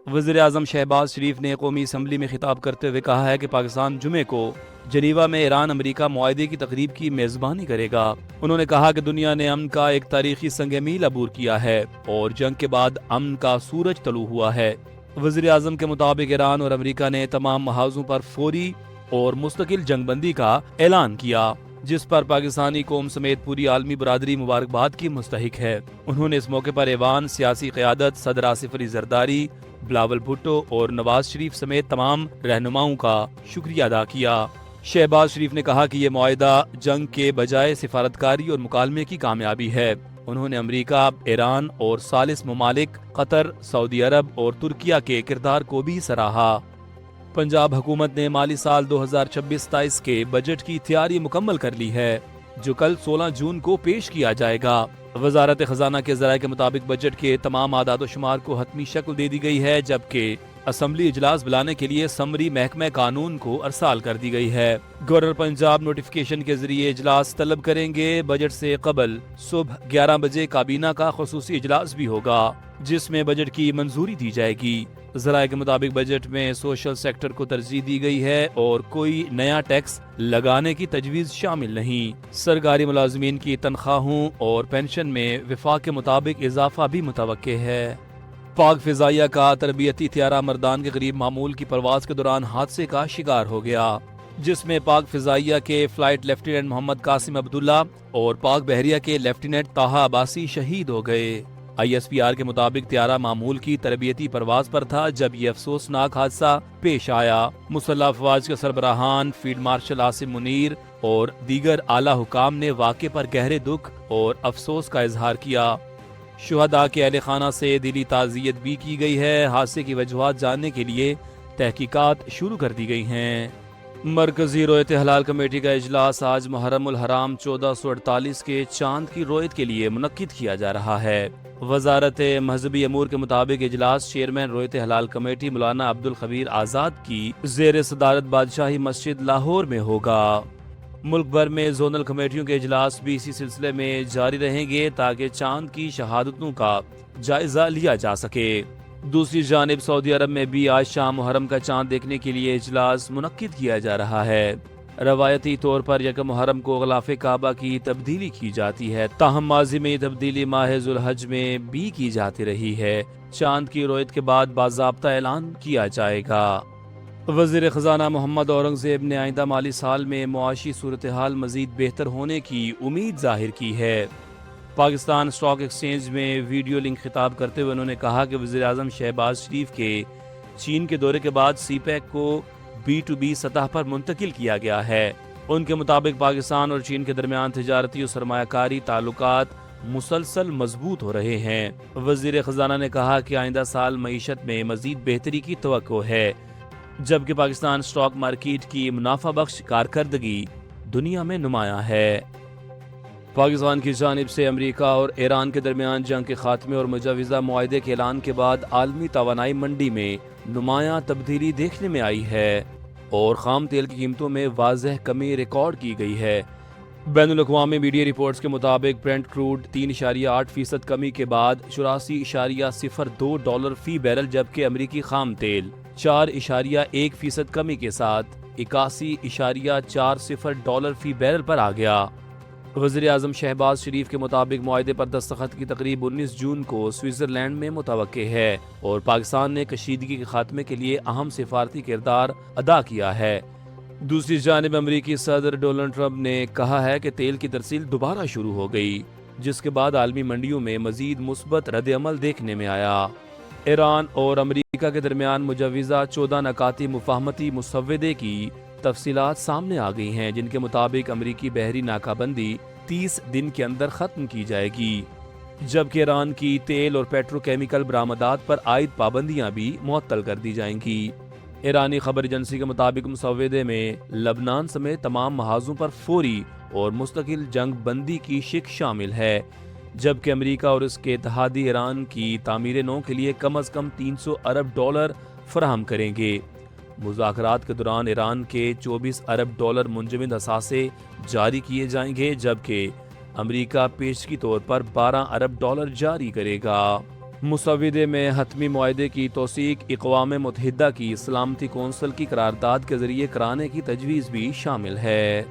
वज़ीर आज़म शहबाज शरीफ ने कौमी असम्बली में खिताब करते हुए कहा है कि पाकिस्तान जुमे को जनीवा में ईरान अमेरिका मुआहदे की तकरीब की मेज़बानी करेगा। उन्होंने कहा कि दुनिया ने अमन का एक तारीखी संग मील अबूर किया है और जंग के बाद अमन का सूरज तलू हुआ है। वज़ीर आज़म के मुताबिक ईरान और अमेरिका ने तमाम महाजों पर फौरी और मुस्तकिल जंगबंदी का ऐलान किया, जिस पर पाकिस्तानी कौम समेत पूरी आलमी बरादरी मुबारकबाद की मुस्तहिक है। उन्होंने इस मौके पर ऐवान, सियासी क़यादत, सदर आसिफ अली जरदारी, बिलावल भुट्टो और नवाज शरीफ समेत तमाम रहनुमाओं का शुक्रिया अदा किया। शहबाज शरीफ ने कहा कि ये मुआहदा जंग के बजाय सिफारतकारी और मुकालमे की कामयाबी है। उन्होंने अमेरिका, ईरान और सालिस ममालिक कतर, सऊदी अरब और तुर्किया के किरदार को भी सराहा। पंजाब हुकूमत ने माली साल 2026-27 के बजट की तैयारी मुकम्मल कर ली है, जो कल 16 जून को पेश किया जाएगा। वजारत खजाना के ज़राए के मुताबिक बजट के तमाम आदाद शुमार को हतमी शक्ल दे दी गई है, जबकि असम्बली इजलास बुलाने के लिए समरी महकमा कानून को अरसाल कर दी गई है। गवर्नर पंजाब नोटिफिकेशन के जरिए इजलास तलब करेंगे। बजट से कबल सुबह 11 बजे काबीना का खुसूसी इजलास भी होगा, जिसमें बजट की मंजूरी दी जाएगी। ज़राए के मुताबिक बजट में सोशल सेक्टर को तरजीह दी गई है और कोई नया टैक्स लगाने की तजवीज़ शामिल नहीं। सरकारी मुलाजमीन की तनख्वाहों और पेंशन में वफाक के मुताबिक इजाफा भी मुतवक्के है। पाक फिजाइया का तरबियती त्यारा मर्दान के करीब मामूल की परवाज के दौरान हादसे का शिकार हो गया, जिसमें पाक फिजाइया के फ्लाइट लेफ्टिनेंट मोहम्मद कासिम अब्दुल्ला और पाक बहरिया के लेफ्टिनेंट ताहा अब्बासी शहीद हो गए। ISPR के मुताबिक त्यारा मामूल की तरबियती परवाज पर था जब ये अफसोसनाक हादसा पेश आया। मुसल्लह अफवाज के सरबराहान फील्ड मार्शल आसिम मुनीर और दीगर आला हुकाम ने वाक़े पर गहरे दुख और अफसोस का इजहार किया। शुहदा के अहले खाना से दिली ताज़ियत भी की गई है। हादसे की वजूहात जानने के लिए तहकीकात शुरू कर दी गई हैं। मरकजी रोयत हलाल कमेटी का इजलास आज मुहर्रम उल हराम 1448 के चांद की रोयत के लिए मुनक्किद किया जा रहा है। वजारत मजहबी अमूर के मुताबिक इजलास चेयरमैन रोयत हलाल कमेटी मौलाना अब्दुल खबीर आज़ाद की ज़ेर सदारत बादशाही मस्जिद लाहौर में होगा। मुल्क भर में जोनल कमेटियों के इजलास भी इसी सिलसिले में जारी रहेंगे ताकि चांद की शहादतों का जायजा लिया जा सके। दूसरी जानिब सऊदी अरब में भी आज शाम मुहर्रम का चांद देखने के लिए इजलास मुनक्किद किया जा रहा है। रवायती तौर पर यकम मुहर्रम को ग़िलाफ़े काबा की तब्दीली की जाती है, ताहम माजी में तब्दीली माह ज़ुल्हज में भी की जाती रही है। चांद की रोयत के बाद बाज़ाब्ता ऐलान किया जाएगा। वज़ीर ख़ज़ाना मोहम्मद औरंगज़ेब ने आइंदा माली साल में मुआशी सूरत हाल मज़ीद बेहतर होने की उम्मीद जाहिर की है। पाकिस्तान स्टॉक एक्सचेंज में वीडियो लिंक खिताब करते हुए उन्होंने कहा कि वज़ीर आज़म शहबाज शरीफ के चीन के दौरे के बाद CPEC को B2B सतह पर मुंतकिल किया गया है। उनके मुताबिक पाकिस्तान और चीन के दरमियान तिजारती और सरमायाकारी ताल्लुकात मुसलसल मजबूत हो रहे हैं। वज़ीर ख़ज़ाना ने कहा कि आइंदा साल मईशत में मज़ीद बेहतरी की तवक्को है, जबकि पाकिस्तान स्टॉक मार्केट की मुनाफा बख्श कारकर्दगी दुनिया में नुमायां है। पाकिस्तान की जानिब से अमेरिका और ईरान के दरमियान जंग के खात्मे और मुजवज़ा मुआहदे के ऐलान के बाद आलमी तवानाई मंडी में नुमायां तब्दीली देखने में आई है और खाम तेल की कीमतों में वाज़ेह कमी रिकॉर्ड की गई है। बैनुल-अक़वामी मीडिया रिपोर्ट्स के मुताबिक ब्रेंट क्रूड 3.8% कमी के बाद $84.02 फी बैरल, जबकि अमरीकी खाम तेल 4.1% कमी के साथ $81.40 फी बैरल पर आ गया। वज़ीर आज़म शहबाज शरीफ के मुताबिक मुआहदे पर दस्तखत की तकरीब 19 जून को स्विट्ज़रलैंड में मुतवक्के है और पाकिस्तान ने कशीदगी के खात्मे के लिए अहम सिफारती किरदार अदा किया है। दूसरी जानिब अमरीकी सदर डोनाल्ड ट्रंप ने कहा है कि तेल की तरसील दोबारा शुरू हो गई, जिसके बाद आलमी मंडियों में मजीद मुस्बत रद्द-ए-अमल देखने में आया। ईरान और अमरीका के दरमियान मुजवज़ा 14 नकाती मुफाहमती मुसव्वदे की तफसीलात सामने आ गई हैं, जिनके मुताबिक अमरीकी बहरी नाकाबंदी 30 दिन के अंदर ख़त्म की जाएगी, जबकि ईरान की तेल और पेट्रोकेमिकल बरामदात पर आयद पाबंदियां भी मुअत्तल कर दी जाएंगी। ईरानी खबर एजेंसी के मुताबिक मुसव्वदे में लबनान समेत तमाम महाजों पर फौरी और मुस्तकिल जंग बंदी की शिक शामिल है, जबकि अमरीका और उसके इत्तेहादी ईरान की तामीर नौ के लिए कम अज़ कम $300 अरब फराहम करेंगे। मुज़ाकरात के दौरान ईरान के $24 अरब मुंजमद असासे जारी किए जाएंगे, जबकि अमरीका पेशगी तौर पर $12 अरब जारी करेगा। مسودے میں حتمی معاہدے کی توثیق اقوام متحدہ کی سلامتی کونسل کی قرارداد کے ذریعے کرانے کی تجویز بھی شامل ہے۔